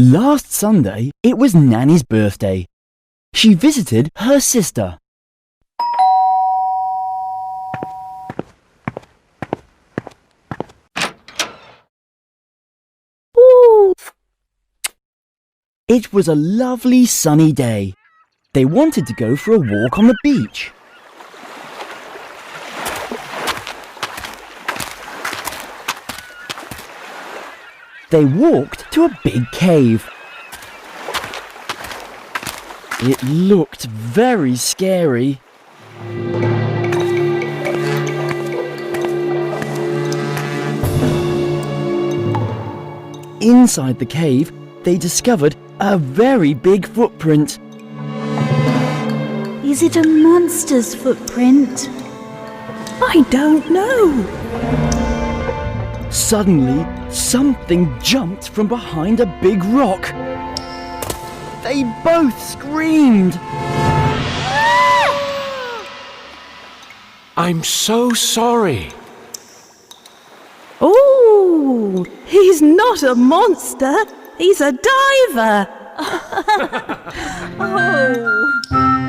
Last Sunday, it was Nanny's birthday. She visited her sister. Ooh. It was a lovely sunny day. They wanted to go for a walk on the beach. They walked to a big cave. It looked very scary. Inside the cave, they discovered a very big footprint. Is it a monster's footprint? I don't know. Suddenly, something jumped from behind a big rock. They both screamed. I'm so sorry. Oh, he's not a monster. He's a diver. Oh.